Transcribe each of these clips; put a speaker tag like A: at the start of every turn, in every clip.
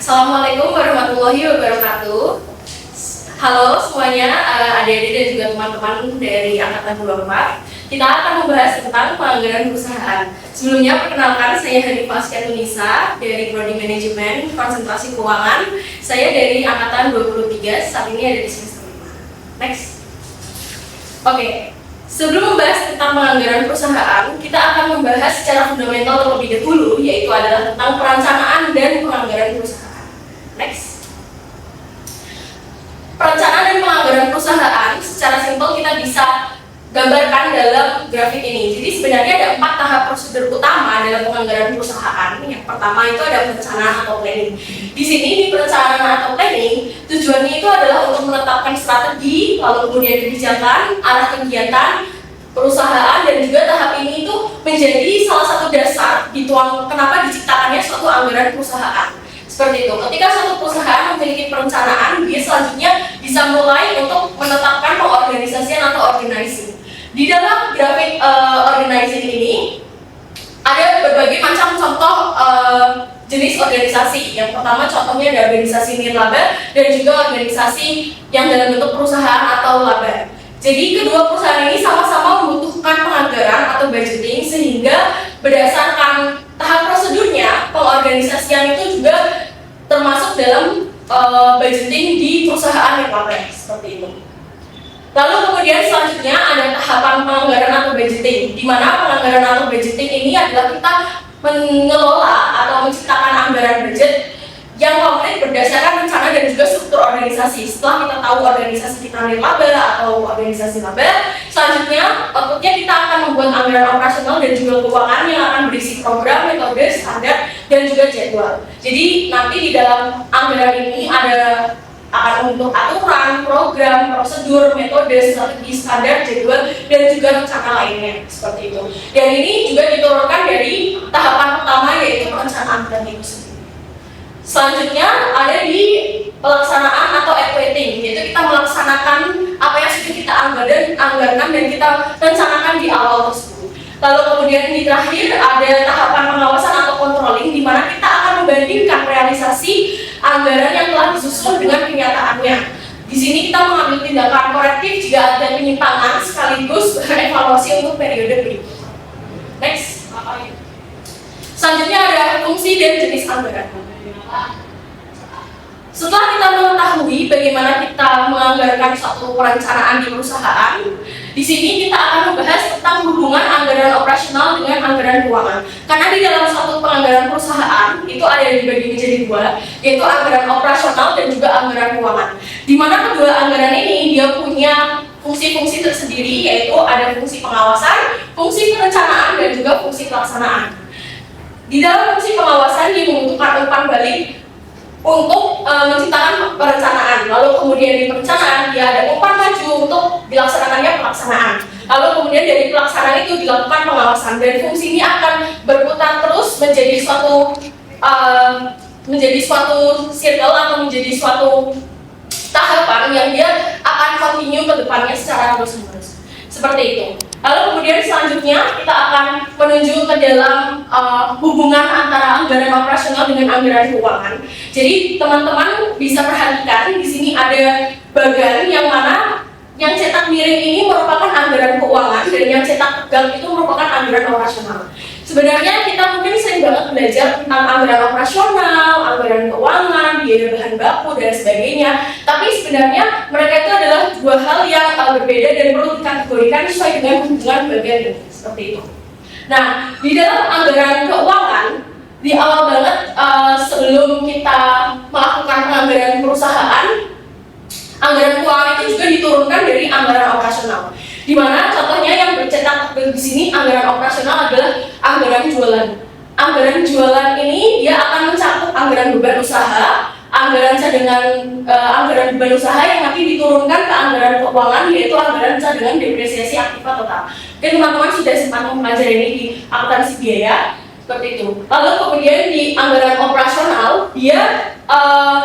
A: Assalamualaikum warahmatullahi wabarakatuh. Halo semuanya, adik-adik dan juga teman-teman dari Angkatan 24. Kita akan membahas tentang penganggaran perusahaan. Sebelumnya, perkenalkan, saya Hanifah Asketunisa dari Prodi Manajemen Konsentrasi Keuangan. Saya dari Angkatan 23, saat ini ada di semester 5. Next. Oke. Sebelum membahas tentang penganggaran perusahaan, kita akan membahas secara fundamental terlebih dahulu, yaitu adalah tentang perencanaan dan penganggaran perusahaan. Next. Perencanaan dan penganggaran perusahaan secara simpel kita bisa gambarkan dalam grafik ini. Jadi sebenarnya ada 4 tahap prosedur utama dalam penganggaran perusahaan. Yang pertama itu ada perencanaan atau planning. Di sini di perencanaan atau planning, tujuannya itu adalah untuk menetapkan strategi, lalu kemudian kebijakan, arah kegiatan perusahaan, dan juga tahap ini itu menjadi salah satu dasar dituang kenapa diciptakannya suatu anggaran perusahaan. Seperti itu, ketika suatu perusahaan memiliki perencanaan, dia selanjutnya bisa mulai untuk menetapkan pengorganisasian atau organizing. Di dalam grafik organizing ini, ada berbagai macam contoh jenis organisasi. Yang pertama contohnya ada organisasi nirlaba dan juga organisasi yang dalam bentuk perusahaan atau laba. Jadi kedua perusahaan ini sama-sama membutuhkan penganggaran atau budgeting, sehingga berdasarkan tahap prosedurnya, pengorganisasian itu juga termasuk dalam budgeting di perusahaan yang lain, seperti itu. Lalu kemudian selanjutnya ada tahapan penganggaran atau budgeting, di mana penganggaran atau budgeting ini adalah kita mengelola atau menciptakan anggaran budget yang konkret berdasarkan rencana dan juga struktur organisasi. Setelah kita tahu organisasi kita nirlaba atau organisasi laba, selanjutnya outputnya kita akan membuat anggaran operasional dan juga keuangan yang akan berisi program, metode, standar, dan juga jadwal. Jadi nanti di dalam anggaran ini akan untuk aturan, program, prosedur, metode, strategi, standar, jadwal, dan juga rencana lainnya, seperti itu. Dan ini juga diturunkan dari tahapan pertama, yaitu perencanaan planning itu sendiri. Selanjutnya ada di pelaksanaan atau equating, yaitu kita melaksanakan apa yang sudah kita anggarkan dan kita rencanakan di awal tersebut. Lalu kemudian di terakhir ada tahapan pengawasan atau controlling, di mana kita akan membandingkan realisasi anggaran yang telah disusun dengan kenyataannya. Di sini kita mengambil tindakan korektif jika ada penyimpangan, sekaligus evaluasi untuk periode berikutnya. Next. Selanjutnya ada fungsi dan jenis anggaran. Setelah kita mengetahui bagaimana kita menganggarkan suatu perencanaan di perusahaan, di sini kita akan membahas tentang hubungan anggaran operasional dengan anggaran keuangan. Karena di dalam suatu penganggaran perusahaan itu ada yang dibagi menjadi 2, yaitu anggaran operasional dan juga anggaran keuangan. Di mana kedua anggaran ini dia punya fungsi-fungsi tersendiri, yaitu ada fungsi pengawasan, fungsi perencanaan, dan juga fungsi pelaksanaan. Di dalam fungsi pengawasan dia membutuhkan umpan balik untuk menciptakan perencanaan. Lalu kemudian di perencanaan dia ada umpan maju untuk dilaksanakannya pelaksanaan. Lalu kemudian dari pelaksanaan itu dilakukan pengawasan, dan fungsi ini akan berputar terus menjadi suatu circle atau menjadi suatu tahapan yang dia akan continue ke depannya secara terus-menerus. Seperti itu. Lalu kemudian selanjutnya kita akan menuju ke dalam hubungan antara anggaran operasional dengan anggaran keuangan. Jadi teman-teman bisa perhatikan di sini ada bagan yang mana yang cetak miring ini merupakan anggaran keuangan dan yang cetak tegal itu merupakan anggaran operasional. Sebenarnya kita mungkin sering banget belajar tentang anggaran operasional, anggaran keuangan, biaya bahan baku, dan sebagainya. Tapi sebenarnya mereka itu adalah 2 hal yang berbeda dan perlu dikategorikan sesuai dengan hubungan bagian seperti itu. Nah, di dalam anggaran keuangan, di awal banget sebelum kita melakukan penganggaran perusahaan, anggaran keuangan itu juga diturunkan dari anggaran operasional. Di mana contohnya yang bercetak di sini anggaran operasional adalah anggaran jualan. Anggaran jualan ini dia akan mencakup anggaran beban usaha, anggaran cadangan, anggaran beban usaha yang nanti diturunkan ke anggaran keuangan, yaitu anggaran cadangan depresiasi aktiva total. Oke, teman-teman sudah sempat mempelajari ini di akuntansi biaya. Seperti itu. Lalu kemudian di anggaran operasional dia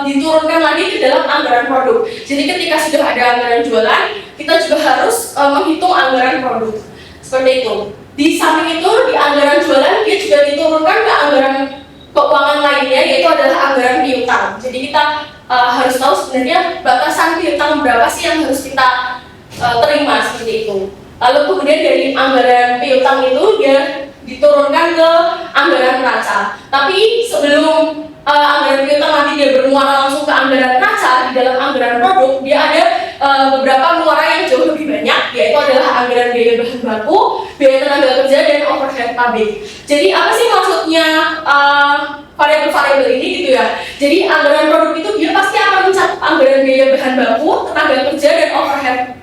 A: diturunkan lagi ke dalam anggaran produk. Jadi ketika sudah ada anggaran jualan, kita juga harus menghitung anggaran produk. Seperti itu. Di samping itu di anggaran jualan dia juga diturunkan ke anggaran keuangan lainnya, yaitu adalah anggaran piutang. piutang. Jadi kita harus tahu sebenarnya batasan piutang berapa sih yang harus kita terima seperti itu. Lalu kemudian dari anggaran piutang itu dia diturunkan ke anggaran neraca. Tapi sebelum anggaran piutang nanti dia bermuara langsung ke anggaran neraca, di dalam anggaran produk dia ada beberapa muara yang jauh lebih banyak, yaitu adalah anggaran biaya bahan baku, biaya tenaga kerja, dan overhead pabrik. Jadi apa sih maksudnya variabel-variabel ini gitu ya? Jadi anggaran produk itu dia pasti akan mencakup anggaran biaya bahan baku, tenaga kerja, dan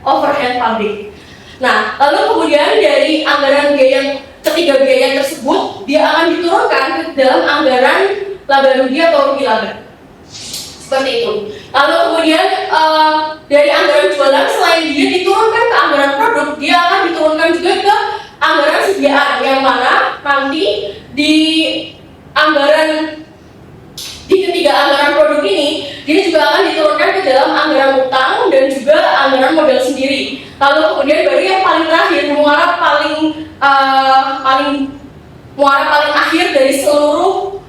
A: overhead pabrik. Nah, lalu kemudian dari anggaran biaya ketiga biaya tersebut dia akan diturunkan ke dalam anggaran laba rugi atau rugi laba. Seperti itu. Lalu kemudian dari anggaran jualan, selain dia diturunkan ke anggaran produk, dia akan diturunkan juga ke anggaran sediaan, yang mana nanti di ketiga anggaran produk ini dia juga akan diturunkan ke dalam anggaran utang dan juga anggaran modal sendiri. Lalu kemudian baru yang paling terakhir, muara paling akhir dari seluruh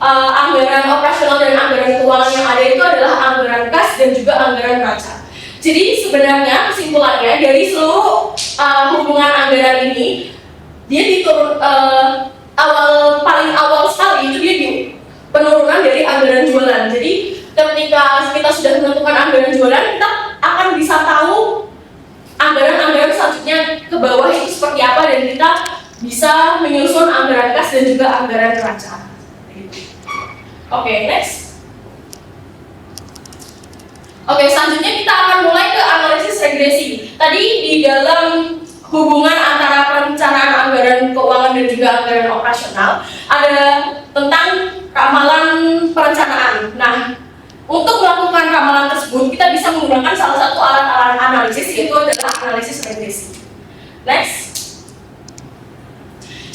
A: anggaran operasional dan anggaran keuangan yang ada itu adalah anggaran kas dan juga anggaran neraca. Jadi sebenarnya kesimpulannya dari seluruh hubungan anggaran ini, dia paling awal sekali itu dia di penurunan dari anggaran jualan. Jadi ketika kita sudah menentukan anggaran jualan, kita akan bisa tahu anggaran-anggaran selanjutnya ke bawah itu seperti apa, dan kita bisa menyusun anggaran kas dan juga anggaran neraca. Oke, next. Oke, selanjutnya kita akan mulai ke analisis regresi. Tadi di dalam hubungan antara perencanaan anggaran keuangan dan juga anggaran operasional ada tentang ramalan perencanaan. Nah, untuk melakukan ramalan tersebut kita bisa menggunakan salah satu alat analisis, yaitu adalah analisis regresi. Next.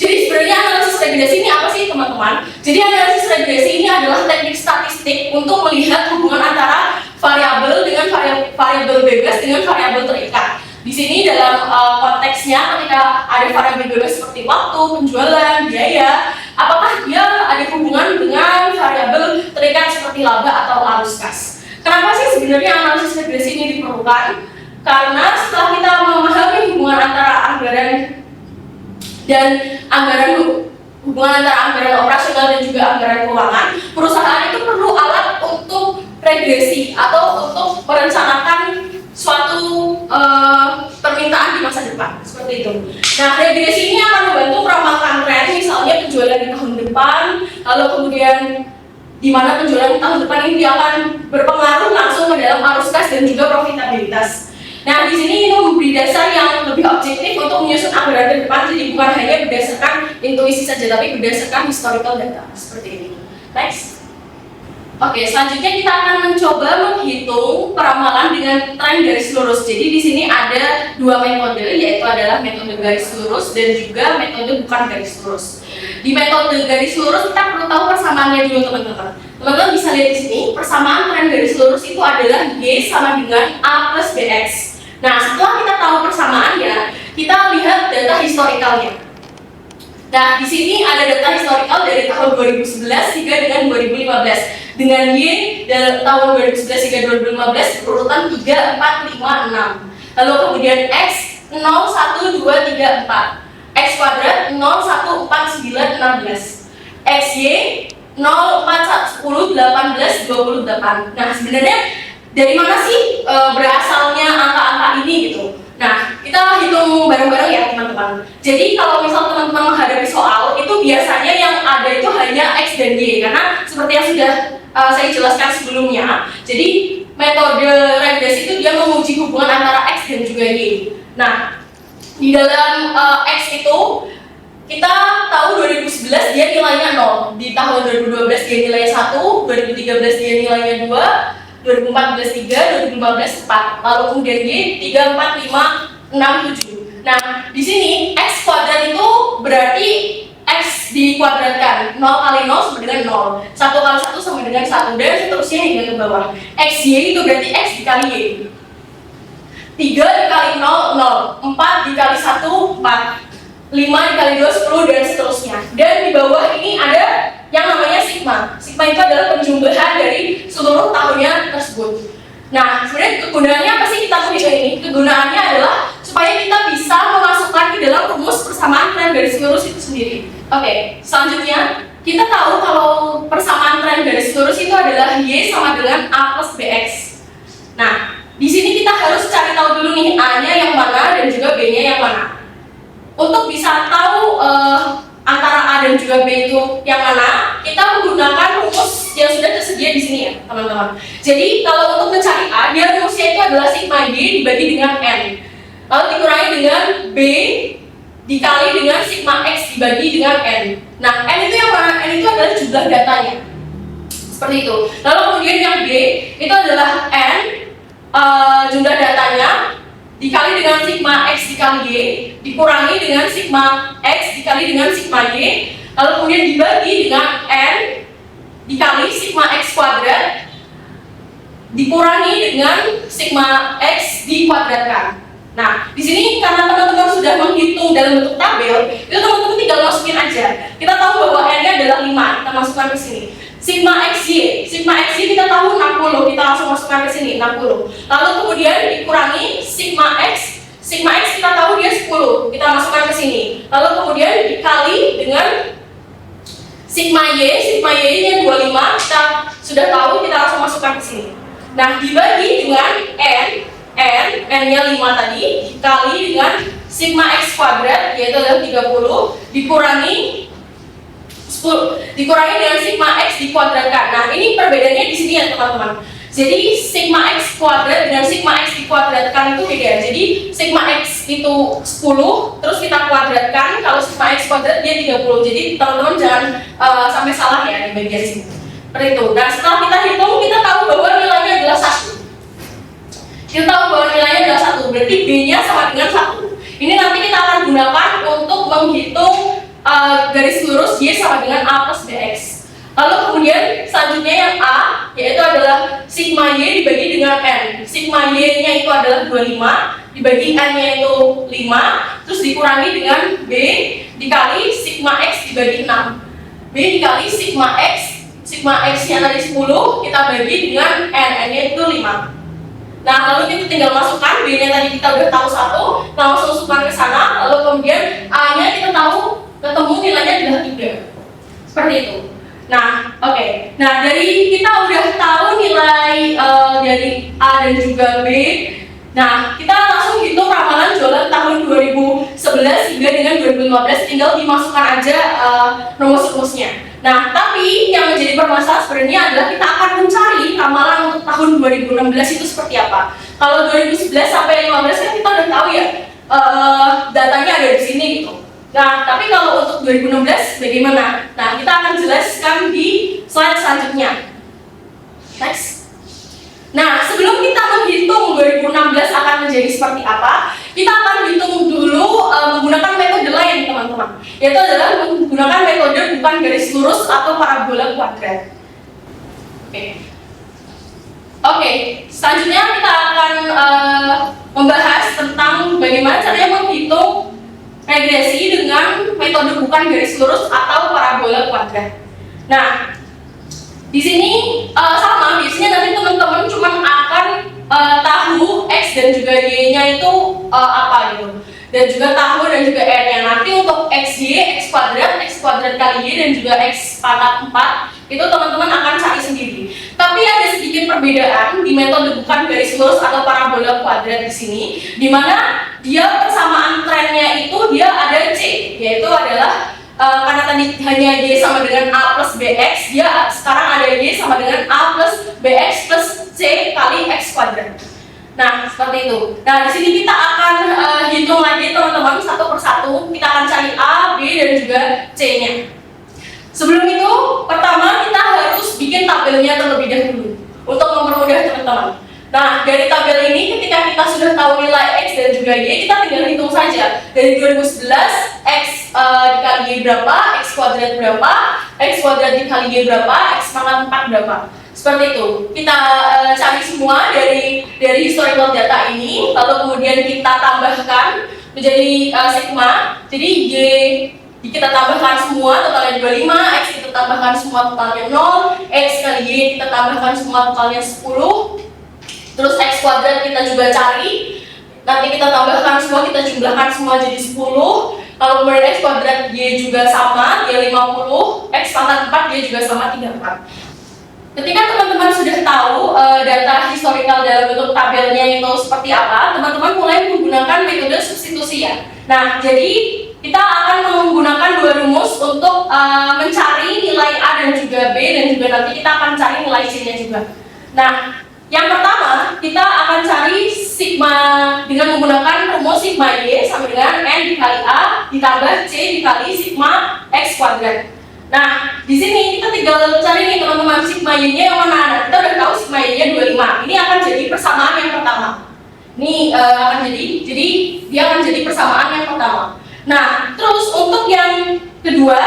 A: Jadi sebenarnya analisis regresi ini apa sih teman-teman? Jadi analisis regresi ini adalah teknik statistik untuk melihat hubungan antara variabel dengan variabel bebas dengan variabel terikat. Di sini dalam konteksnya ketika ada variabel bebas seperti waktu, penjualan, biaya, apakah dia ada hubungan dengan variabel terikat seperti laba atau arus kas? Kenapa sih sebenarnya analisis regresi ini diperlukan? Karena setelah kita memahami hubungan antara anggaran dan hubungan antara anggaran operasional dan juga anggaran keuangan, perusahaan itu perlu alat untuk regresi atau untuk merencanakan suatu permintaan di masa depan, seperti itu. Nah, regresi ini akan membantu meramalkan tren, misalnya penjualan di tahun depan, lalu kemudian di mana penjualan di tahun depan ini akan berpengaruh langsung ke dalam arus kas dan juga profitabilitas. Nah, di sini itu memberi dasar yang lebih objektif untuk menyusun anggaran ke depan, jadi bukan hanya berdasarkan intuisi saja, tapi berdasarkan historical data, seperti ini. Next. Oke, selanjutnya kita akan mencoba menghitung peramalan dengan tren garis lurus. Jadi di sini ada dua metode, yaitu adalah metode garis lurus dan juga metode bukan garis lurus. Di metode garis lurus kita perlu tahu persamaannya dulu, teman-teman. Teman-teman bisa lihat di sini, persamaan tren garis lurus itu adalah Y sama dengan A plus BX. Nah, setelah kita tahu persamaannya, kita lihat data historikalnya. Nah, di sini ada data historikal dari tahun 2011 hingga dengan 2015. Dengan Y dari tahun 2011 hingga 2015 berurutan 3, 4, 5, 6. Lalu kemudian X 0, 1, 2, 3, 4. X kuadrat 0, 1, 4, 9, 16. XY 0, 4, 10, 18, 28. Nah, sebenarnya dari mana sih berasalnya angka-angka ini gitu? Nah, kita hitung bareng-bareng ya teman-teman. Jadi kalau misal teman-teman menghadapi soal, itu biasanya yang ada itu hanya X dan Y, karena seperti yang sudah saya jelaskan sebelumnya. Jadi metode regresi itu dia menguji hubungan antara X dan juga Y. Nah, di dalam X itu kita tahu 2011 dia nilainya 0, di tahun 2012 dia nilainya 1, 2013 dia nilainya 2, 2014 3, 2015 4, lalu kemudian Y 3, 4, 5, 6, 7. Nah, di sini X kuadrat itu berarti X dikuadratkan, 0 kali 0 sama dengan 0, 1 kali 1 sama dengan 1, dan seterusnya hingga ke bawah. XY itu berarti X dikali Y, 3 dikali 0, 0, 4 dikali 1, 4, 5 dikali 2, 10, dan seterusnya. Dan di bawah ini ada yang namanya sigma. Sigma itu adalah penjumlahan dari kegunaannya adalah supaya kita bisa memasukkan ke dalam rumus persamaan tren garis lurus itu sendiri. Oke, selanjutnya kita tahu kalau persamaan tren garis lurus itu adalah Y sama dengan A plus BX. Nah, di sini kita harus cari tahu dulu nih A-nya yang mana dan juga B-nya yang mana. Untuk bisa tahu antara A dan juga B itu yang mana, kita menggunakan rumus yang sudah tersedia di sini ya, teman-teman. Jadi kalau untuk mencari A, dia rumusnya itu adalah sigma Y dibagi dengan N, lalu dikurangi dengan B dikali dengan sigma X dibagi dengan N. Nah, N itu yang mana? N itu adalah jumlah datanya. Seperti itu. Lalu kemudian yang B itu adalah N jumlah datanya dikali dengan sigma X dikali Y dikurangi dengan sigma X dikali dengan sigma Y, lalu kemudian dibagi dengan N dikali sigma X kuadrat dikurangi dengan sigma X dikuadratkan. Nah, di sini karena teman-teman sudah menghitung dalam bentuk tabel, itu teman-teman tinggal masukin aja. Kita tahu bahwa N-nya adalah 5, kita masukkan ke sini. Sigma XY kita tahu 60, kita langsung masukkan ke sini 60. Lalu kemudian dikurangi sigma X kita tahu dia 10, kita masukkan ke sini. Lalu kemudian dikali dengan sigma Y-nya 25, kita sudah tahu, kita langsung masukkan ke sini. Nah, dibagi dengan N-nya 5 tadi dikali dengan sigma X kuadrat yaitu adalah 30 dikurangi dengan sigma X dikuadratkan. Nah, ini perbedaannya di sini ya teman-teman. Jadi sigma X kuadrat dengan sigma X dikuadratkan itu beda. Jadi sigma X itu 10 terus kita kuadratkan, kalau sigma X kuadrat dia 30. Jadi teman-teman jangan sampai salah ya di bagian sini. Seperti itu. Nah, setelah kita hitung, kita tahu bahwa nilainya adalah 1. Kita tahu bahwa nilainya adalah 1, berarti B-nya sama dengan 1. Ini nanti kita akan gunakan untuk menghitung garis lurus Y sama dengan A plus BX. Lalu kemudian selanjutnya yang A, yaitu adalah sigma Y dibagi dengan N. Sigma Y-nya itu adalah 25, dibagi N-nya itu 5, terus dikurangi dengan B dikali sigma X dibagi 6. B dikali sigma X-nya tadi 10, kita bagi dengan N-nya itu 5. Nah, lalu kita tinggal masukkan B-nya tadi kita udah tahu 1, kita langsung masukkan ke sana. Lalu kemudian A-nya kita tahu ketemu nilainya adalah 3. Seperti itu. Nah, oke. Nah, dari kita udah tahu nilai dari A dan juga B. Nah, kita langsung hitung ramalan jualan tahun 2011 hingga dengan 2015, tinggal dimasukkan aja rumus-rumusnya. Nah, tapi yang menjadi permasalahan sebenarnya adalah kita akan mencari ramalan untuk tahun 2016 itu seperti apa. Kalau 2011 sampai 2015 kan kita udah tahu ya, datanya ada di sini gitu. Nah, tapi kalau untuk 2016 bagaimana? Nah, kita akan jelaskan di slide selanjutnya. Next. Nah, sebelum kita menghitung 2016 akan menjadi seperti apa, kita akan hitung dulu menggunakan metode lain, teman-teman. Yaitu adalah menggunakan metode bukan garis lurus atau parabola kuadrat. Oke, selanjutnya kita akan membahas tentang bagaimana caranya menghitung regresi dengan metode bukan garis lurus atau parabola kuadrat. Nah, di sini sama, biasanya nanti teman-teman cuma akan tahu X dan juga Y-nya itu apa gitu, dan juga tahu dan juga R-nya. Nanti untuk XY, X kuadrat kali Y dan juga X pangkat 4 itu teman-teman akan cari sendiri. Tapi ada sedikit perbedaan di metode bukan garis lurus atau parabola kuadrat di sini, di mana dia persamaan trennya itu dia ada C, yaitu adalah karena tadi hanya Y sama dengan A plus BX, dia sekarang ada Y sama dengan A plus BX plus C kali X kuadrat. Nah, seperti itu. Nah, di sini kita akan hitung lagi teman-teman satu persatu. Kita akan cari A, B, dan juga C-nya. Sebelum itu, pertama kita harus bikin tabelnya terlebih dahulu untuk mempermudah teman-teman. Nah, dari tabel ini ketika kita sudah tahu nilai X dan juga Y, kita tinggal hitung saja. Dari 2011, X dikali Y berapa, X kuadrat berapa, X kuadrat dikali Y berapa, X pangkat 4 berapa. Seperti itu. Kita cari semua dari historical data ini, lalu kemudian kita tambahkan menjadi sigma. Jadi Y kita tambahkan semua totalnya 25, X kita tambahkan semua totalnya 0, X kali Y kita tambahkan semua totalnya 10. Terus X kuadrat kita juga cari, nanti kita tambahkan semua, kita jumlahkan semua jadi 10. Lalu kemudian X kuadrat Y juga sama, dia 50, X pangkat 4 dia juga sama 34. Ketika teman-teman sudah tahu data historical dalam bentuk tabelnya itu seperti apa, teman-teman mulai menggunakan metode substitusi ya. Nah, jadi kita akan menggunakan dua rumus untuk mencari nilai A dan juga B, dan juga nanti kita akan cari nilai C-nya juga. Nah, yang pertama kita akan cari sigma dengan menggunakan rumus sigma Y sama dengan N dikali A ditambah C dikali sigma X kuadrat. Nah, di sini kita tinggal cari nih teman-teman sigma Y-nya yang mana. Nah, kita udah tahu sigma Y-nya 25. Ini akan jadi persamaan yang pertama. Ini akan jadi dia akan jadi persamaan yang pertama. Nah, terus untuk yang kedua,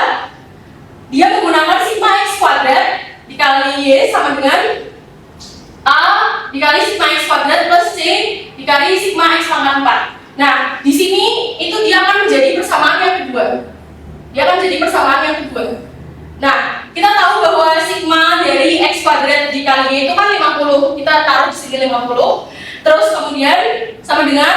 A: dia menggunakan sigma X kuadrat dikali Y sama dengan A dikali sigma X kuadrat plus C dikali sigma X pangkat 4. Nah, di sini itu dia akan menjadi persamaan yang kedua. Dia akan jadi persamaan yang kedua. Nah, kita tahu bahwa sigma dari X kuadrat dikali Y itu kan 50. Kita taruh di sini 50. Terus kemudian sama dengan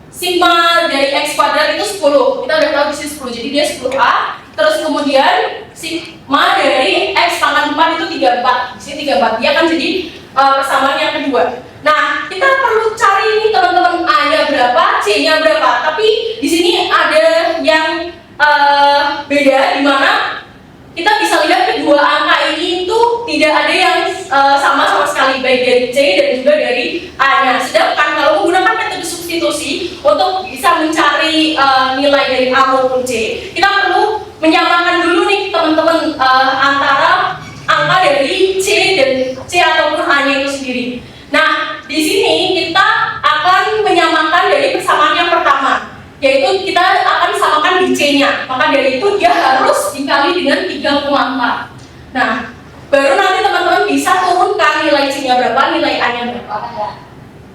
A: sigma dari X kuadrat itu 10. Kita udah tahu di sini 10. Jadi dia 10A. Terus kemudian sigma dari X pangkat 4 itu 34. Di sini 34. Dia akan jadi persamaan yang kedua. Nah, kita perlu cari ini teman-teman, A-nya berapa, C-nya berapa. Tapi di sini ada yang beda, di mana kita bisa lihat kedua angka ini itu tidak ada yang sama sekali, baik dari C dan juga dari A-nya. Sedangkan kalau menggunakan metode substitusi untuk bisa mencari nilai dari A maupun C, kita perlu menyamakan dulu nih teman-teman antara angka dari C dan C ataupun A-nya itu sendiri. Nah, di sini kita akan menyamakan dari persamaan yang pertama, yaitu kita akan samakan di C-nya. Maka dari itu dia harus dikali dengan 3,4. Nah, baru nanti teman-teman bisa turunkan nilai C-nya berapa, nilai A-nya berapa.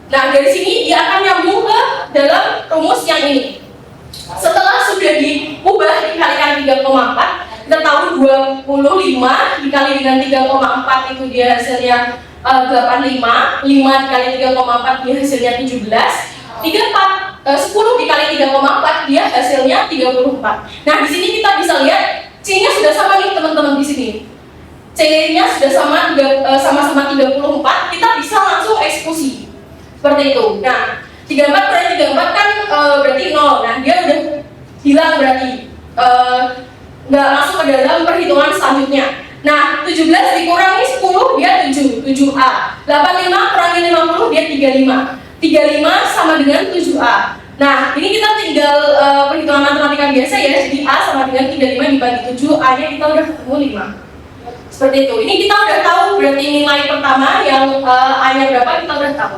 A: Nah, dari sini dia akan nyambung ke dalam rumus yang ini. Setelah sudah diubah dikalikan 3,4, kita tahu 25 dikali dengan 3,4 itu dia hasilnya 85. 5 dikali 3,4 dia hasilnya 17. 10 dikali 3,4 dia hasilnya 34. Nah, di sini kita bisa lihat C-nya sudah sama nih teman-teman di sini. C-nya sudah sama-sama 34, kita bisa langsung eksekusi. Seperti itu. Nah, 34 per 34 kan berarti 0. Nah, dia udah hilang berarti. Nggak masuk ke dalam perhitungan selanjutnya. Nah, 17 dikurangi 10 dia 7A. 85 kurangi 50 dia 35. 35 sama dengan 7A. Nah, ini kita tinggal perhitungan matematika biasa ya. Jadi A sama dengan 35 dibagi 7, A-nya kita udah ketemu 5. Seperti itu. Ini kita udah tahu berarti nilai pertama yang A-nya berapa kita udah tahu.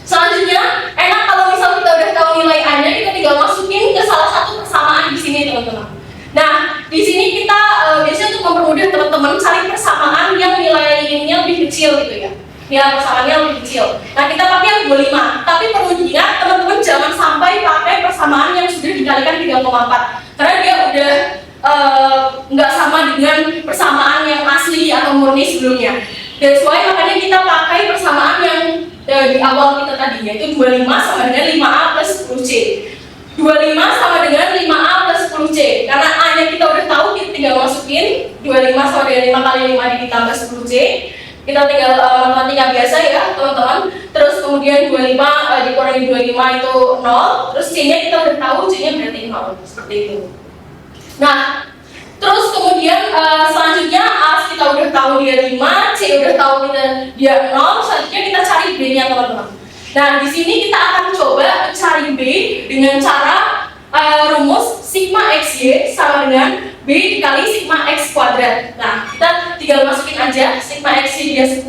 A: Selanjutnya, enak kalau misal kita udah tahu nilai A-nya, kita tinggal masukin ke salah satu persamaan di sini teman-teman. Nah, di sini kita biasanya untuk mempermudah teman-teman cari persamaan yang nilai ininya lebih kecil gitu ya. Nilai persamaannya lebih kecil. Nah, kita pakai yang 25. Tapi perlu diingat teman-teman jangan sampai pakai persamaan yang sudah dikalikan 3,4. Karena dia udah nggak sama dengan persamaan yang asli atau murni sebelumnya. That's why makanya kita pakai persamaan yang di awal kita tadi, yaitu 25 sama dengan 5A plus 10C. 25 sama dengan 5A plus 10C. Karena A-nya kita udah tahu, kita tinggal masukin 25 sama dengan 5 kali 5 ditambah 10C. Kita tinggal matematika biasa ya teman-teman. Terus kemudian 25 dikurangi 25 itu 0. Terus C-nya kita udah tahu, C-nya berarti 0. Seperti itu. Nah, terus kemudian selanjutnya A kita udah tahu dia 5, C udah tahu dia 0. Selanjutnya kita cari B-nya teman-teman. Nah, di sini kita akan coba mencari B dengan cara rumus sigma XY sama dengan B dikali sigma X kuadrat. Nah, kita tinggal masukin aja sigma XY dia 10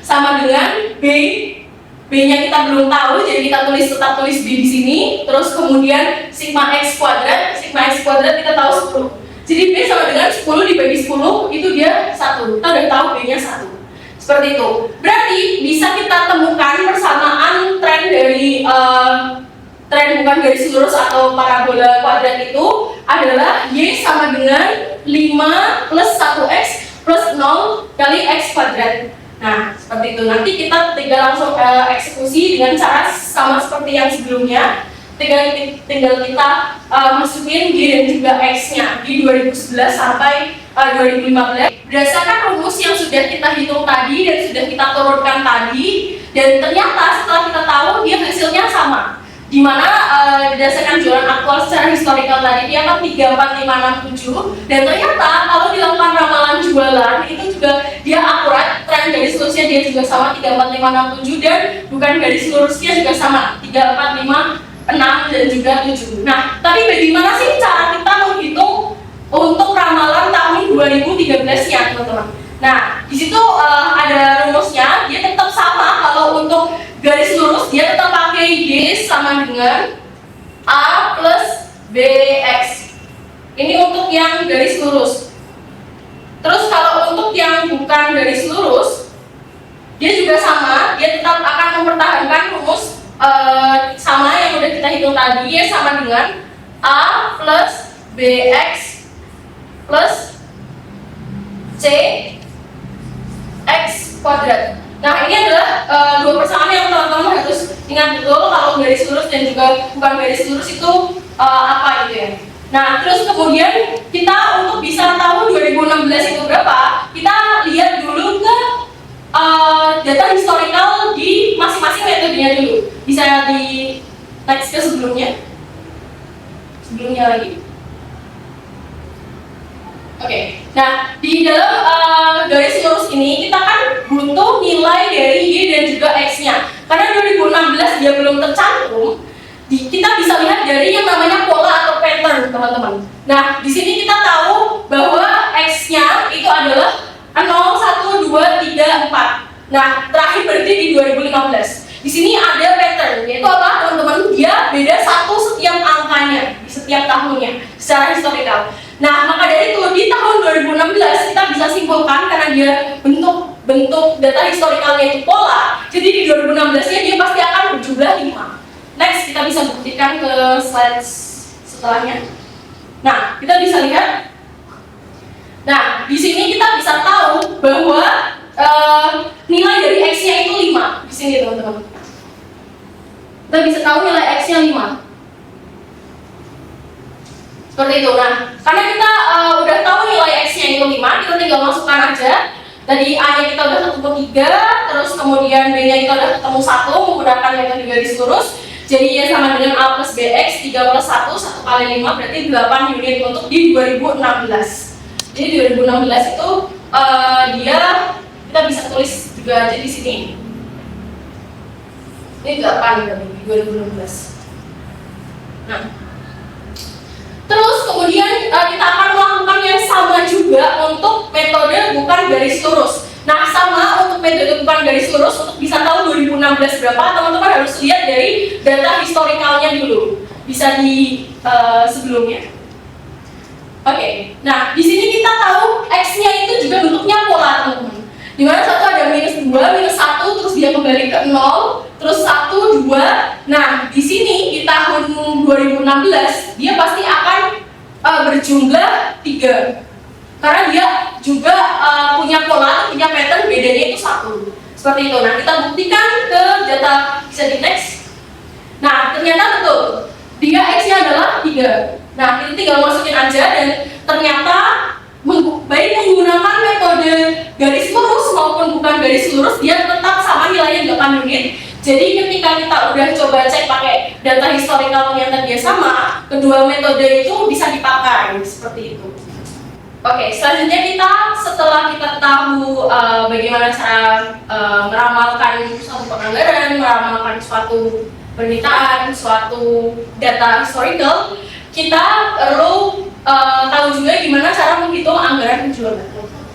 A: sama dengan B-nya kita belum tahu, jadi kita tetap tulis B di sini. Terus kemudian sigma X kuadrat kita tahu 10. Jadi B sama dengan 10 dibagi 10 itu dia 1. Kita udah tahu B-nya 1. Seperti itu. Berarti bisa kita temukan persamaan tren dari tren bukan garis lurus atau parabola kuadrat itu adalah Y sama dengan 5 plus 1X plus 0 kali X kuadrat. Nah, Seperti itu. Nanti kita tinggal langsung eksekusi dengan cara sama seperti yang sebelumnya. Tinggal kita masukin Y dan juga X-nya di 2011 sampai 2015 berdasarkan rumus yang sudah kita hitung tadi dan sudah kita turunkan tadi, dan ternyata setelah kita tahu dia hasilnya sama, dimana berdasarkan jualan aktual secara historical tadi dia kan 34567, dan ternyata kalau dilakukan ramalan jualan itu juga dia akurat, tren garis lurusnya dia juga sama 34567 dan bukan garis lurusnya juga sama 3456 dan juga 7. Nah, tapi bagaimana sih cara kita menghitung untuk ramalan tahun 2013-nya, teman-teman? Nah, di situ ada rumusnya, dia tetap sama. Kalau untuk garis lurus dia tetap pakai Y sama dengan A plus BX. Ini untuk yang garis lurus. Terus kalau untuk yang bukan garis lurus, dia juga sama, dia tetap akan mempertahankan rumus sama yang udah kita hitung tadi, ya sama dengan A plus BX plus C X kuadrat. Nah, ini adalah dua persamaan yang teman-teman harus ingat betul kalau garis lurus dan juga bukan garis lurus itu apa gitu ya. Nah, terus kemudian kita untuk bisa tahu 2016 itu berapa, kita lihat dulu ke data historical di masing-masing metodenya dulu. Bisa di next ke sebelumnya lagi. Oke. Nah, di dalam garis lurus ini kita kan butuh nilai dari Y dan juga X-nya. Karena 2016 dia belum tercantum, kita bisa lihat dari yang namanya pola atau pattern, teman-teman. Nah, di sini kita tahu bahwa X-nya itu adalah 0, 1, 2, 3, 4. Nah, terakhir berarti di 2015. Di sini ada pattern, yaitu apa, teman-teman? Dia beda satu setiap angkanya di setiap tahunnya secara historical. Nah, maka dari itu di tahun 2016 kita bisa simpulkan karena dia bentuk data historicalnya itu pola. Jadi di 2016-nya dia pasti akan berjumlah 5. Next, kita bisa buktikan ke slide setelahnya. Nah, kita bisa lihat. Nah, di sini kita bisa tahu bahwa nilai dari X-nya itu 5. Di sini, teman-teman. Kita bisa tahu nilai X-nya 5. Seperti itu. Nah, karena kita udah tahu nilai X-nya itu 5, kita tinggal masukkan aja. Tadi A-nya kita udah ketemu 3, terus kemudian B-nya kita udah ketemu 1 menggunakan metode garis lurus. Jadi ya sama dengan A plus BX, 3 plus 1, 1 kali 5 berarti 8 unit untuk di 2016. Jadi 2016 itu dia kita bisa tulis juga aja di sini. Ini 8 berarti di 2016. Nah, terus kemudian kita akan melakukan yang sama juga untuk metode bukan garis lurus. Nah, sama untuk metode bukan garis lurus, untuk bisa tahu 2016 berapa, teman-teman harus lihat dari data historicalnya dulu. Bisa di sebelumnya. Oke, nah di sini kita tahu X-nya itu juga bentuknya pola, teman-teman. Dimana satu ada minus 2, minus 1, terus dia kembali ke 0, terus 1, 2. Nah, di sini di tahun 2016 dia pasti akan berjumlah 3. Karena dia juga punya pola, punya pattern, bedanya itu 1. Seperti itu. Nah, kita buktikan ke data, bisa di next. Nah, ternyata betul. Dia X-nya adalah 3. Nah, kita tinggal masukin aja dan ternyata baik menggunakan metode garis lurus maupun bukan garis lurus, dia tetap sama nilainya 8 unit. Jadi ketika kita udah coba cek pakai data historical ternyata dia sama, kedua metode itu bisa dipakai seperti itu. Oke, selanjutnya kita setelah kita tahu bagaimana cara meramalkan suatu penganggaran, meramalkan suatu pendidikan, suatu data historical, kita perlu tahu juga gimana cara menghitung anggaran penjualan.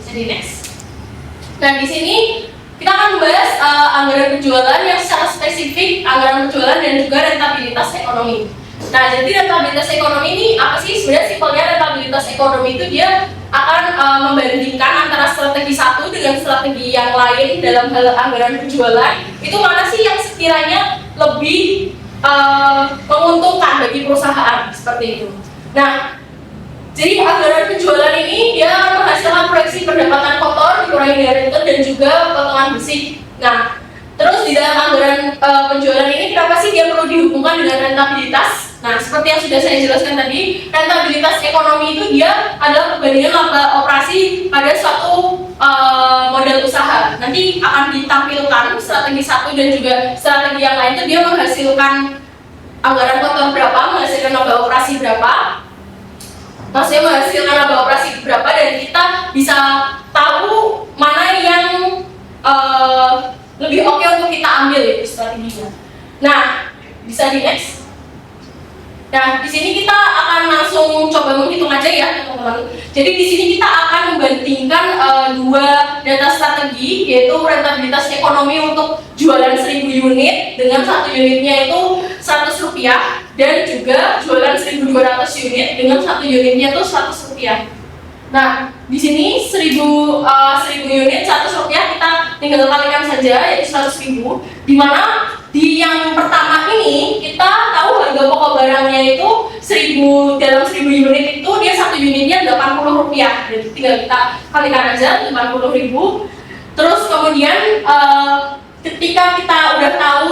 A: Jadi next. Nah, di sini kita akan membahas anggaran penjualan yang secara spesifik, anggaran penjualan dan juga rentabilitas ekonomi. Nah, jadi rentabilitas ekonomi ini apa sih? Sebenarnya simpelnya rentabilitas ekonomi itu dia akan membandingkan antara strategi satu dengan strategi yang lain dalam hal anggaran penjualan. Itu mana sih yang sekiranya lebih menguntungkan bagi perusahaan, seperti itu. Nah, Jadi anggaran penjualan ini dia akan menghasilkan proyeksi pendapatan kotor dikurangi dengan rente dan juga potongan bersih. Nah, terus di dalam anggaran penjualan ini kenapa sih dia perlu dihubungkan dengan rentabilitas? Nah, seperti yang sudah saya jelaskan tadi, rentabilitas ekonomi itu dia adalah perbandingan laba operasi pada suatu model usaha. Nanti akan ditampilkan strategi satu dan juga strategi yang lain itu dia menghasilkan anggaran kotor berapa, menghasilkan laba operasi berapa. Maksudnya menghasilkan laba operasi berapa dan kita bisa tahu mana yang lebih oke untuk kita ambil itu strateginya. Nah, bisa di next. Nah, di sini kita akan langsung coba menghitung aja ya, teman-teman. Jadi di sini kita akan membandingkan dua data strategi, yaitu rentabilitas ekonomi untuk jualan 1000 unit dengan satu unitnya itu Rp100 dan juga jualan 1200 unit dengan satu unitnya itu Rp100. Nah, di sini 1000 unit Rp100 kita tinggal kalikan saja, yaitu 100.000. Di mana di yang pertama ini kita tahu harga pokok barangnya itu 1000 dalam 1000 unit itu dia satu unitnya Rp80. Jadi tinggal kita kalikan aja 80.000. Terus kemudian ketika kita udah tahu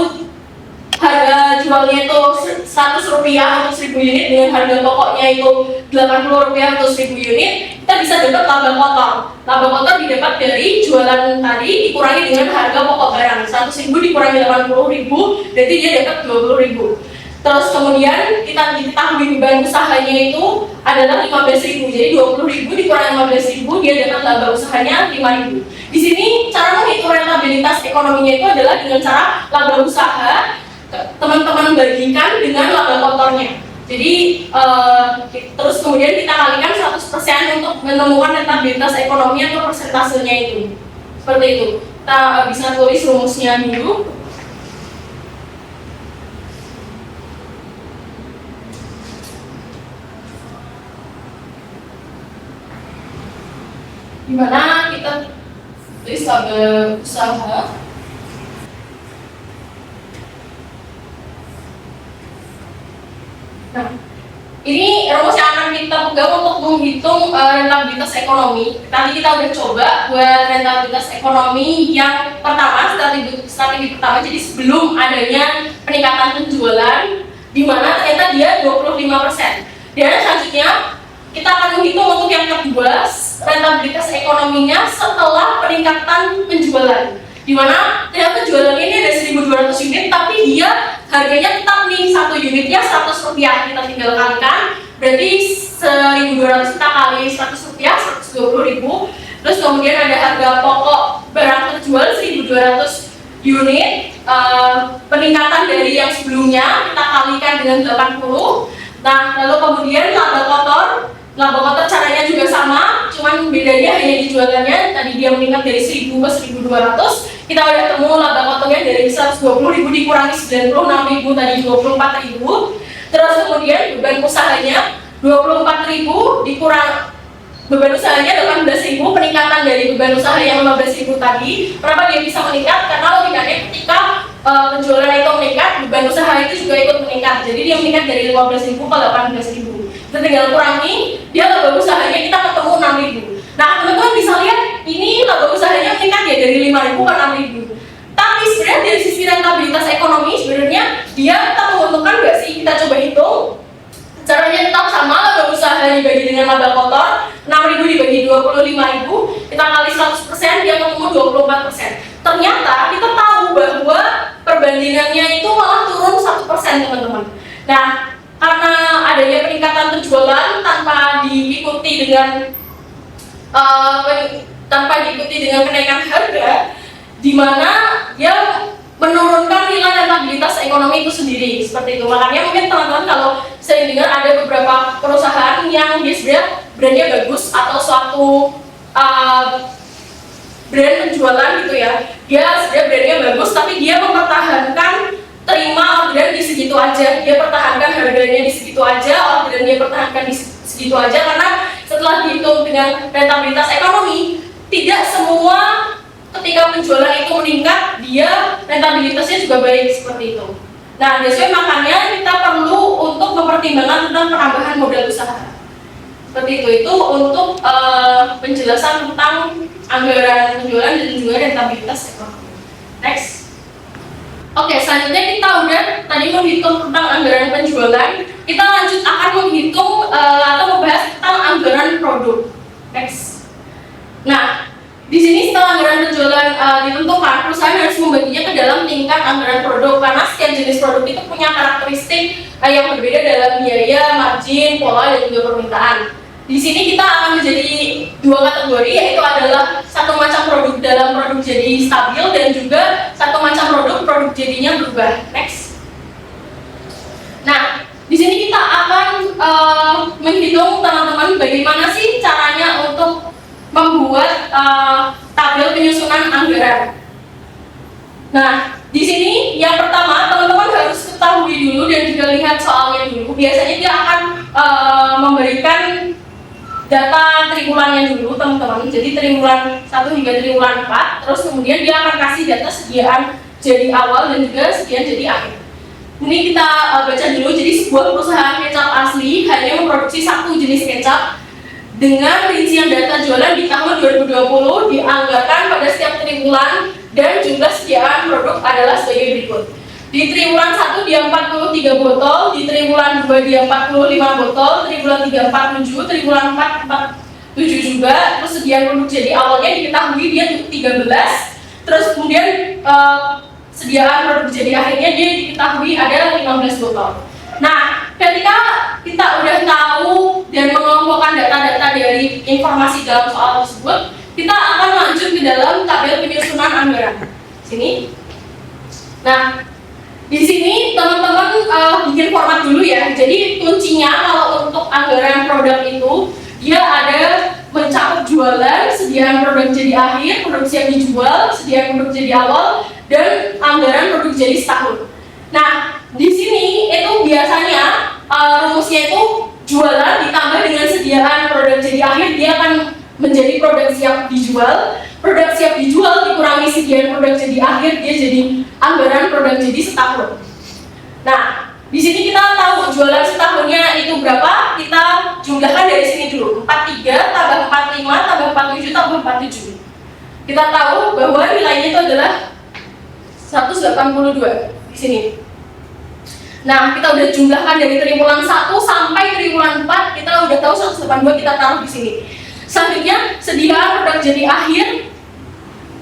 A: harga jualnya itu Rp100 untuk 1000 unit dengan harga pokoknya itu Rp80 untuk 1000 unit, kita bisa dapat laba kotor. Laba kotor didapat dari jualan tadi dikurangi dengan harga pokok barang. 100.000 dikurangi 80.000, berarti dia dapat 20.000. Terus kemudian kita diketahui beban usahanya itu adalah 15.000. Jadi 20.000 dikurangi 15.000, dia dapat laba usahanya 5.000. Di sini cara menghitung rentabilitas ekonominya itu adalah dengan cara laba usaha teman-teman bagikan dengan laba kotornya. Jadi terus kemudian kita kalikan 100% untuk menemukan rentabilitas ekonomi atau persentasenya itu. Seperti itu. Kita bisa tulis rumusnya dulu. Dimana kita tulis laba usaha. Nah, ini rumus yang akan kita pegang untuk menghitung rentabilitas ekonomi. Tadi kita udah coba buat rentabilitas ekonomi yang pertama, strategi pertama. Jadi sebelum adanya peningkatan penjualan, di mana ternyata dia 25%. Dan selanjutnya kita akan menghitung untuk yang kedua, rentabilitas ekonominya setelah peningkatan penjualan. Di mana ternyata penjualan ini ada 1200 unit, tapi dia harganya tetap nih, satu unitnya Rp100. Kita tinggal kalikan, berarti 1200 kita kali Rp100, 120.000. Terus kemudian ada harga pokok barang terjual 1200 unit, peningkatan dari yang sebelumnya kita kalikan dengan 80. Nah, lalu kemudian laba kotor caranya juga sama, cuman bedanya hanya di jualannya. Tadi dia meningkat dari 1000 ke 1200. Kita udah temu laba kotornya dari 120.000 dikurangi 96.000 tadi 24.000. Terus kemudian beban usahanya 24.000 dikurang beban usahanya 18.000, peningkatan dari beban usaha yang 15.000 tadi. Kenapa dia bisa meningkat? Karena logikanya ketika penjualan itu meningkat, beban usaha itu juga ikut meningkat. Jadi dia meningkat dari 15.000 ke 18.000. Kita tinggal kurangi, dia laba usahanya kita ketemu 6.000. Nah, teman-teman bisa lihat ini laba usahanya meningkat ya dari 5.000 ke 6.000. Tapi sebenarnya dari sisi rentabilitas ekonomi sebenarnya dia tetap menguntungkan nggak sih? Kita coba hitung. Caranya tetap sama, laba usaha dibagi dengan laba kotor, 6.000 dibagi 25.000, kita kali 100%, dia ketemu 24%. Ternyata kita tahu bahwa perbandingannya itu malah turun 1%, teman-teman. Nah, karena adanya peningkatan penjualan tanpa diikuti dengan kenaikan harga, di mana dia menurunkan nilai rentabilitas ekonomi itu sendiri, seperti itu. Makanya mungkin teman-teman kalau sering dengar ada beberapa perusahaan yang dia sebenarnya brandnya bagus atau suatu brand penjualan gitu ya, dia sebenarnya brandnya bagus tapi dia mempertahankan terima orderan di segitu aja, dia pertahankan harganya di segitu aja, orderan dia pertahankan di segitu aja, karena setelah dihitung dengan rentabilitas ekonomi, tidak semua ketika penjualan itu meningkat, dia rentabilitasnya juga baik seperti itu. Nah, makanya kita perlu untuk mempertimbangkan tentang penambahan modal usaha. Seperti itu untuk penjelasan tentang anggaran penjualan dan juga rentabilitas ekonomi. Next. Oke, selanjutnya kita udah tadi menghitung tentang anggaran penjualan. Kita lanjut akan menghitung atau membahas tentang anggaran produk. Next. Nah, di sini setelah anggaran penjualan ditentukan, perusahaan harus membaginya ke dalam tingkat anggaran produk karena setiap jenis produk itu punya karakteristik yang berbeda dalam biaya, margin, pola, dan juga permintaan. Di sini kita akan menjadi dua kategori, yaitu adalah satu macam produk dalam produk jadi stabil dan juga satu macam produk jadinya berubah. Next. Nah, di sini kita akan menghitung teman-teman bagaimana sih caranya untuk membuat tabel penyusunan anggaran. Nah, di sini yang pertama teman-teman harus ketahui dulu dan juga lihat soalnya dulu. Biasanya dia akan memberikan data triwulannya dulu teman-teman. Jadi triwulan 1 hingga triwulan 4. Terus kemudian dia akan kasih data sediaan jadi awal dan juga sediaan jadi akhir. Ini kita baca dulu. Jadi sebuah perusahaan kecap asli hanya memproduksi satu jenis kecap dengan rincian data jualan di tahun 2020 dianggarkan pada setiap triwulan dan jumlah sediaan produk adalah sebagai berikut. Di triwulan 1 dia 43 botol, di triwulan 2 dia 45 botol, triwulan 3 47, triwulan 4 47 juga. Terus sediaan produk jadi awalnya diketahui dia 13. Terus kemudian sediaan produk jadi akhirnya dia diketahui ada 15 botol. Nah, ketika kita udah tahu dan mengelompokkan data-data dari informasi dalam soal tersebut, kita akan lanjut ke dalam tabel penyusunan anggaran. Sini. Nah, di sini teman-teman bikin format dulu ya. Jadi kuncinya kalau untuk anggaran produk itu dia ada mencakup jualan, sediaan produk jadi akhir, produk siap dijual, sediaan produk jadi awal, dan anggaran produk jadi setahun. Nah, di sini itu biasanya rumusnya itu jualan ditambah dengan sediaan produk jadi akhir, dia akan menjadi produk siap dijual. Produk siap dijual dikurangi sediaan produk jadi akhir, dia jadi anggaran produk jadi setahun. Nah, di sini kita tahu jualan setahunnya itu berapa, kita jumlahkan dari sini dulu. 43 tambah 45 tambah 47 tambah 47. Kita tahu bahwa nilainya itu adalah 182 di sini. Nah, kita udah jumlahkan dari triwulan 1 sampai triwulan 4, kita udah tahu 182 kita taruh di sini. Selanjutnya, sediaan produk jadi akhir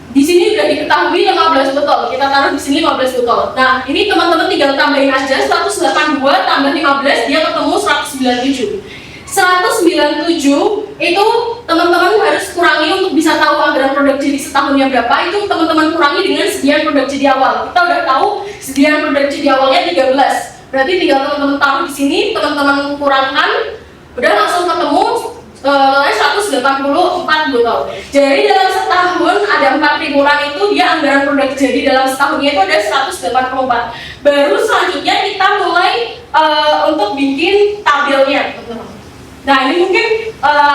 A: di sini udah diketahui 15 botol. Kita taruh di sini 15 botol. Nah, ini teman-teman tinggal tambahin aja 182 tambah 15 dia ketemu 197. 197 itu teman-teman harus kurangi untuk bisa tahu anggaran produk jadi setahunnya berapa. Itu teman-teman kurangi dengan sediaan produk jadi awal. Kita udah tahu sediaan produk jadi awalnya 13. Berarti tinggal teman-teman taruh di sini, teman-teman kurangkan, udah langsung ketemu 184 botol. Jadi dalam setahun ada 4 triwulan itu dia anggaran produk jadi dalam setahunnya itu ada 184. Baru selanjutnya kita mulai untuk bikin tabelnya, teman-teman. Nah, ini mungkin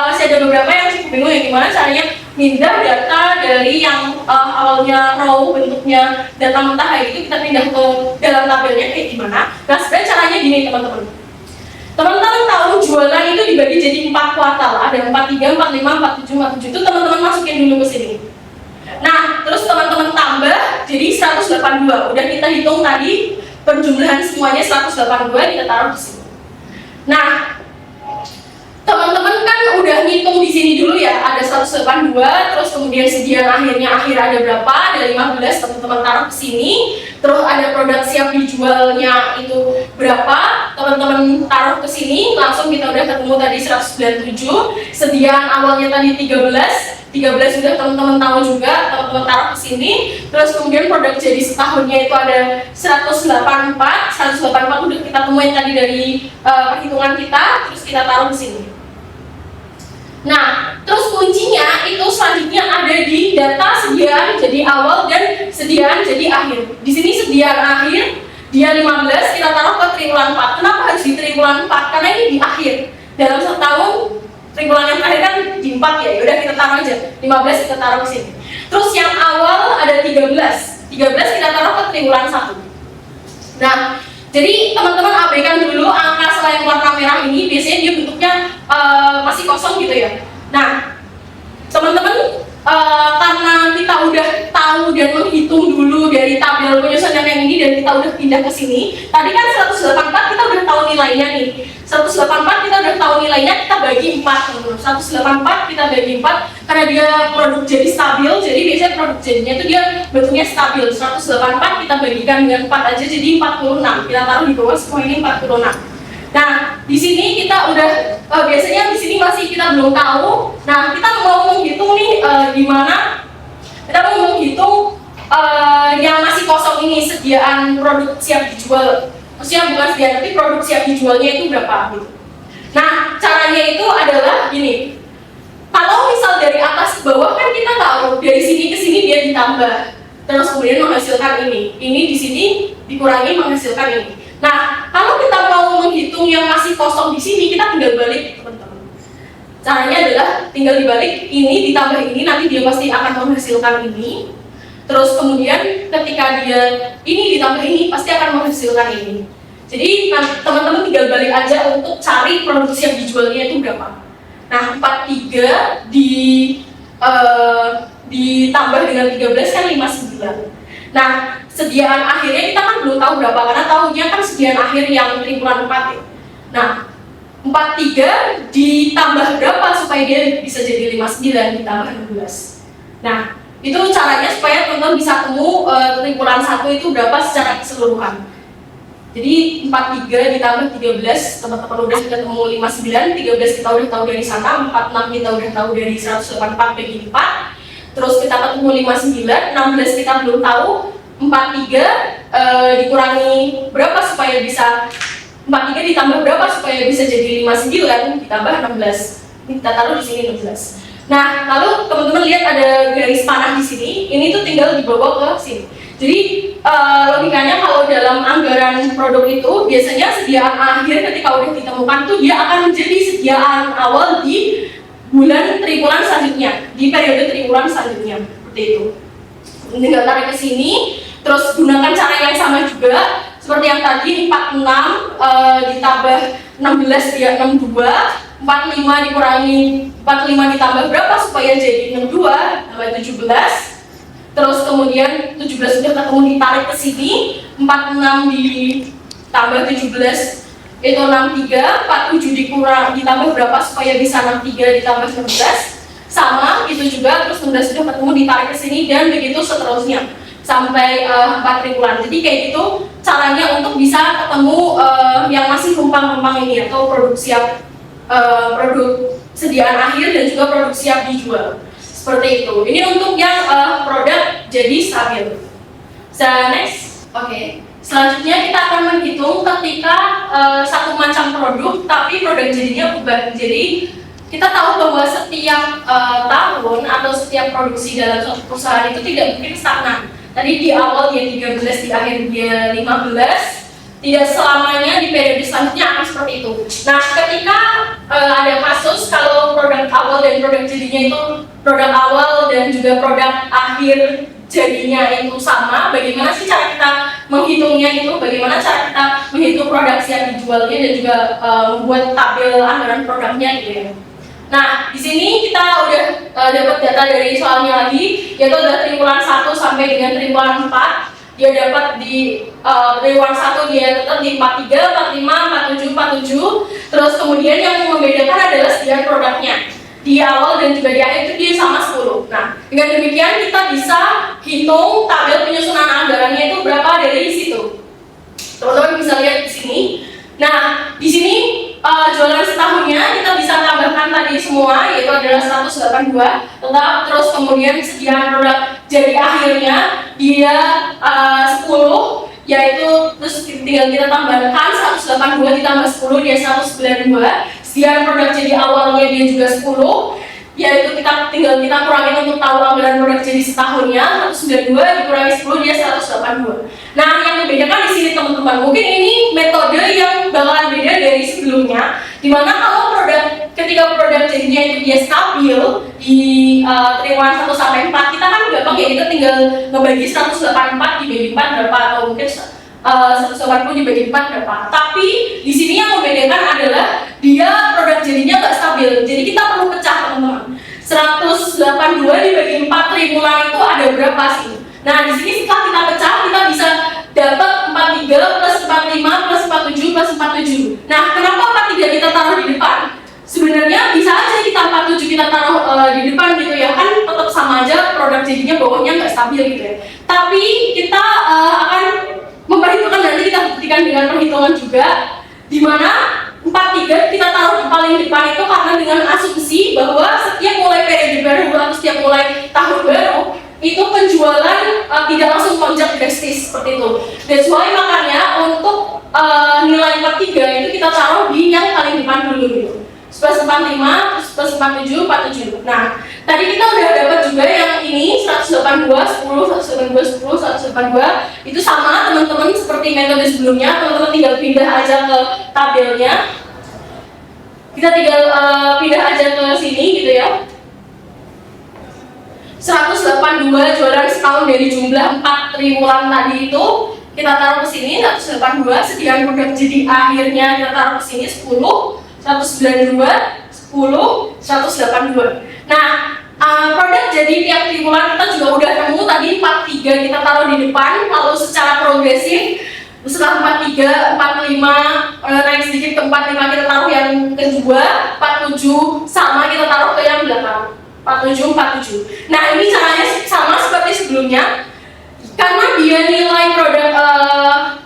A: masih ada beberapa yang cukup bingung ya gimana caranya pindah data dari yang awalnya raw bentuknya data mentah kayak gitu kita pindah ke dalam tabelnya kayak gimana. Nah, sebenarnya caranya gini teman-teman. Teman-teman tahu jualan itu dibagi jadi 4 kuartal, ada 43, 45, 47, 47 itu teman-teman masukin dulu ke sini. Nah, terus teman-teman tambah jadi 182. Udah kita hitung tadi penjumlahan semuanya 182 kita taruh di sini. Nah, teman-teman kan udah ngitung di sini dulu ya, ada 182, terus kemudian sediaan akhirnya ada berapa, ada 15, teman-teman taruh ke sini. Terus ada produk siap dijualnya itu berapa, teman-teman taruh ke sini, langsung kita udah ketemu tadi 197. Sediaan awalnya tadi 13 sudah teman-teman tahu juga, teman-teman taruh ke sini. Terus kemudian produk jadi setahunnya itu ada 184 udah kita temuin tadi dari perhitungan kita, terus kita taruh di sini. Nah, terus kuncinya itu selanjutnya ada di data sediaan jadi awal dan sediaan jadi akhir. Di sini sediaan akhir dia 15, kita taruh ke triwulan 4. Kenapa harus di triwulan 4? Karena ini di akhir. Dalam setahun triwulan yang terakhir kan di 4 ya. Udah kita taruh aja. 15 kita taruh ke sini. Terus yang awal ada 13 kita taruh ke triwulan 1. Nah, jadi teman-teman abaikan dulu angka selain warna merah ini, biasanya dia bentuknya masih kosong gitu ya. Nah, teman-teman, karena kita udah tahu dan menghitung dulu dari tabel penyusunan yang ini dan kita udah pindah ke sini. Tadi kan 184 kita udah tahu nilainya nih. 184 kita udah tahu nilainya, kita bagi 4. 184 kita bagi 4 karena dia produk jadi stabil. Jadi biasanya produk jadinya itu dia bentuknya stabil. 184 kita bagikan dengan 4 aja jadi 46. Kita taruh di bawah semua ini 46. Nah, di sini kita udah biasanya di sini masih kita belum tahu. Nah, kita mau menghitung nih gimana kita mau menghitung yang masih kosong ini, sediaan produk siap dijual. Maksudnya bukan sediaan, tapi produk siap dijualnya itu berapa gitu. Nah, caranya itu adalah gini. Kalau misal dari atas ke bawah kan kita tahu dari sini ke sini dia ditambah, terus kemudian menghasilkan ini. Ini di sini dikurangi menghasilkan ini. Nah, kalau kita mau menghitung yang masih kosong di sini, kita tinggal balik, teman-teman. Caranya adalah tinggal dibalik, ini ditambah ini, nanti dia pasti akan menghasilkan ini. Terus kemudian ketika dia ini ditambah ini, pasti akan menghasilkan ini. Jadi teman-teman tinggal balik aja untuk cari produksi yang dijualnya itu berapa. Nah, 43 ditambah dengan 13 kan 59. Nah, sediaan akhirnya kita kan belum tahu berapa, karena tahunya kan sediaan akhir yang triwulan 4 ya. Nah, 43 ditambah berapa supaya dia bisa jadi 59 ditambah 16. Nah, itu caranya supaya teman-teman bisa temu triwulan 1 itu berapa secara keseluruhan. Jadi 43 ditambah 13, teman-teman udah ketemu 59, 13 kita udah tahu dari sana, 46 kita udah tahu dari 184 bagi 4. Terus kita ketemu 59, 16 kita belum tahu, 43 dikurangi berapa supaya bisa 43 ditambah berapa supaya bisa jadi 59 ditambah 16. Ini kita taruh di sini 16. Nah, lalu teman-teman lihat ada garis panah di sini, ini tuh tinggal dibawa ke sini. Jadi logikanya kalau dalam anggaran produk itu biasanya sediaan akhir ketika udah ditemukan tuh dia akan menjadi sediaan awal di bulan triwulan selanjutnya, di periode triwulan selanjutnya, seperti itu. Tinggal tarik ke sini, terus gunakan cara yang sama juga seperti yang tadi 46 ditambah 16 dia 62, 45 dikurangi 45 ditambah berapa supaya jadi 62 tambah 17. Terus kemudian 17 sudah ketemu ditarik ke sini, 46 ditambah 17 itu 63, 47 ditambah berapa supaya bisa 63 ditambah 16 sama itu juga, terus 16 sudah ketemu ditarik ke sini dan begitu seterusnya sampai 4 triwulan. Jadi kayak gitu caranya untuk bisa ketemu yang masih numpang-numpang ini atau produk siap produk sediaan akhir dan juga produk siap dijual. Seperti itu. Ini untuk yang produk jadi stabil. Next, oke. Selanjutnya kita akan menghitung ketika satu macam produk tapi produk jadinya berubah. Jadi kita tahu bahwa setiap tahun atau setiap produksi dalam suatu perusahaan itu tidak mungkin stagnan. Tadi di awal dia 13, di akhir dia 15. Tidak selamanya di periode selanjutnya akan seperti itu. Nah, ketika ada kasus kalau produk awal dan produk jadinya itu produk awal dan juga produk akhir jadinya itu sama, bagaimana sih cara kita menghitungnya itu? Bagaimana cara kita menghitung produksi yang dijualnya dan juga membuat tabel anggaran produknya gitu ya. Nah, di sini kita udah dapat data dari soalnya lagi, yaitu ada triwulan 1 sampai dengan triwulan 4. Dia dapat di triwulan 1 dia tetap di 43, 45, 47, 47. Terus kemudian yang membedakan adalah sediaan produknya. Di awal dan juga di akhir itu dia sama 10. Nah, dengan demikian kita bisa hitung tabel penyusunan anggarannya itu berapa dari situ. Teman-teman bisa lihat di sini. Nah, di sini jualan setahunnya kita bisa tambahkan tadi semua, yaitu adalah 182 tetap, terus kemudian sediaan produk jadi akhirnya dia 10, yaitu terus tinggal kita tambahkan 182 ditambah 10 dia 192. Sediaan produk jadi awalnya dia juga 10, yaitu tinggal kita kurangin untuk tahu anggaran produk jadi setahunnya 192 dikurangi 10 dia 182. Nah, yang membedakan di sini teman-teman, mungkin ini metode yang bakalan beda dari sebelumnya, dimana kalau ketika produk jadinya itu dia stabil di triwulan 1 sampai 4, kita kan gampang ya, kita tinggal ngebagi 184 dibagi 4 berapa, atau mungkin 180 dibagi 4 berapa. Tapi di sini yang membedakan adalah dia produk jadinya nggak stabil. Jadi kita perlu pecah teman-teman. 182 dibagi 4 triwulan itu ada berapa sih? Nah, di sini setelah kita pecah, kita bisa dapat 43 plus 45 plus 47 plus 47. Nah, kenapa 43 kita taruh di depan? Sebenarnya bisa aja kita 47 kita taruh di depan gitu ya, kan tetap sama aja produk jadinya bawahnya nggak stabil gitu ya. Tapi kita akan memperhitungkan, nanti kita buktikan dengan perhitungan juga, di mana 43 kita taruh di paling depan itu karena dengan asumsi bahwa setiap mulai periode baru atau setiap mulai tahun baru itu penjualan tidak langsung lonjak drastis seperti itu. That's why makanya untuk nilai 43 itu kita taruh di yang paling depan dulu gitu. Plus 45, plus 47, 47. Nah, tadi kita udah dapat juga yang ini 182, 10, 182, 10, 182. Itu sama teman-teman seperti metode sebelumnya, teman-teman tinggal pindah aja ke tabelnya. Kita tinggal pindah aja ke sini gitu ya. 182 jualan setahun dari jumlah 4 triwulan tadi itu kita taruh ke sini 182, sediaan produk jadi akhirnya kita taruh ke sini 10, 192, 10, 182. Nah, produk jadi tiap triwulan kita juga udah nemu tadi 43 kita taruh di depan, lalu secara progresif setelah 43, 45 naik sedikit ke 45 kita taruh yang kedua, 47 sama kita taruh ke yang belakang, 47, 47. Nah, ini caranya sama seperti sebelumnya. Karena dia nilai produk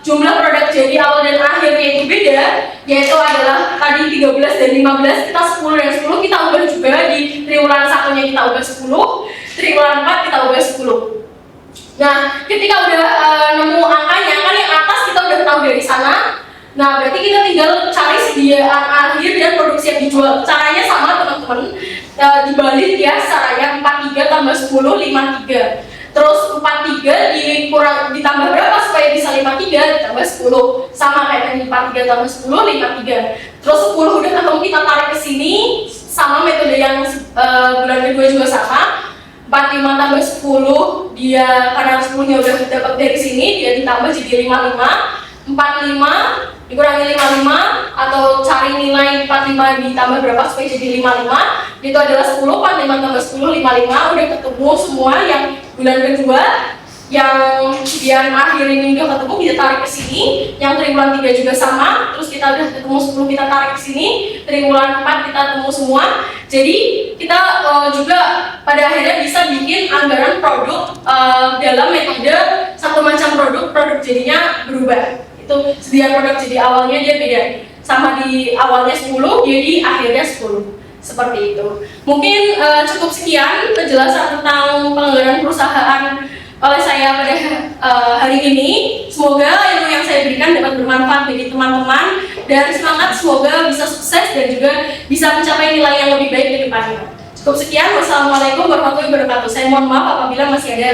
A: jumlah produk jadi awal dan akhirnya itu beda, yaitu adalah tadi 13 dan 15, kita 10 dan 10 kita ubah juga, di triwulan satunya kita ubah 10, triwulan 4 kita ubah 10. Nah, ketika udah nemu angkanya, kan yang atas kita udah tahu dari sana. Nah, berarti kita tinggal cari sediaan akhir dan produksi yang dijual. Caranya sama teman-teman, dibalik ya caranya 43 tambah 10, 53. Terus 43 ditambah berapa supaya bisa 53? Ditambah 10. Sama kayak tadi 43 tambah 10, 53. Terus 10 udah ketemu, kita tarik ke sini. Sama metode yang bulan kedua juga sama. 45 tambah 10, dia karena 10-nya udah dapat dari sini, dia ditambah jadi 55. 45 dikurangi 55 atau cari nilai 45 ditambah berapa supaya jadi 55, itu adalah 10, 45 tambah 10, 55. Udah ketemu semua yang bulan kedua, yang sediaan akhir ini udah ketemu, kita tarik ke sini. Yang triwulan 3 juga sama, terus kita udah ketemu 10, kita tarik ke sini. Triwulan 4 kita ketemu semua. Jadi kita juga pada akhirnya bisa bikin anggaran produk dalam metode satu macam produk jadinya berubah. Itu sediaan produk jadi awalnya dia beda, sama di awalnya 10 jadi akhirnya 10, seperti itu. Mungkin cukup sekian penjelasan tentang penganggaran perusahaan oleh saya pada hari ini. Semoga ilmu yang saya berikan dapat bermanfaat bagi teman-teman, dan semangat, semoga bisa sukses dan juga bisa mencapai nilai yang lebih baik ke depannya. Cukup sekian, wassalamualaikum warahmatullahi wabarakatuh. Saya mohon maaf apabila masih ada